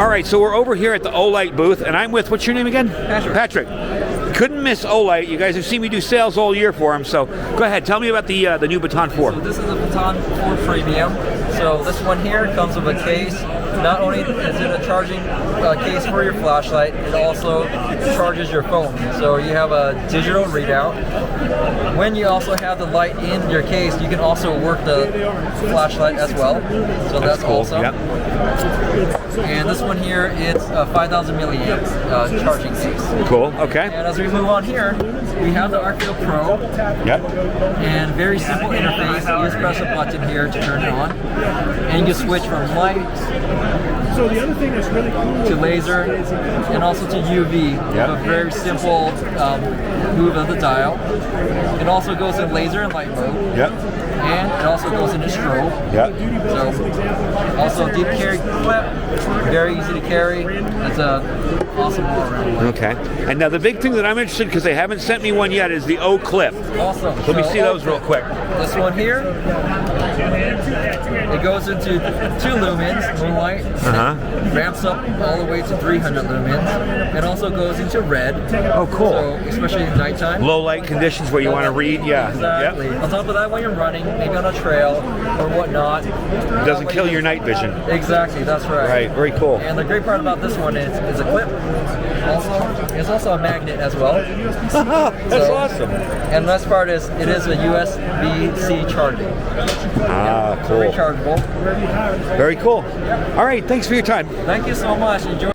All right, so we're over here at the Olight booth, and I'm with, what's your name again? Patrick. Couldn't miss Olight. You guys have seen me do sales all year for them, so go ahead. Tell me about the new Baton 4. So this is a Baton 4 Premium. So this one here comes with a case. Not only is it a charging case for your flashlight, it also charges your phone. So you have a digital readout. When you also have the light in your case, you can also work the flashlight as well. So that's cool. awesome. Yep. And this one here, it's a 5,000 milliamp charging case. Cool, okay. And as we move on here, we have the Arceo Pro. Yep. And very simple interface. You just press a button here to turn it on. And you switch from light So the other thing that's really cool to laser and also to UV. Yep. A very simple move of the dial. It also goes in laser and light mode. Yep. And it also goes into strobe. Yep. So also deep carry clip, very easy to carry. It's a awesome all-around one. Okay. And now the big thing that I'm interested, because they haven't sent me one yet, is the O clip. Awesome. Let me see those real quick. This one here, it goes into 2 lumens, moonlight, ramps up all the way to 300 lumens. It also goes into red. Oh, cool. So especially in nighttime. Low light conditions where you want to read, yeah. Exactly. Yep. On top of that, when you're running, maybe on a trail or whatnot, It doesn't kill your night vision. Exactly, that's right. Right, very cool. And the great part about this one is it's a clip. Also, it's also a magnet as well. That's awesome. And the best part is it is a USB-C charging. Ah, cool. Rechargeable. Very cool. All right, thanks for your time. Thank you so much. Enjoy.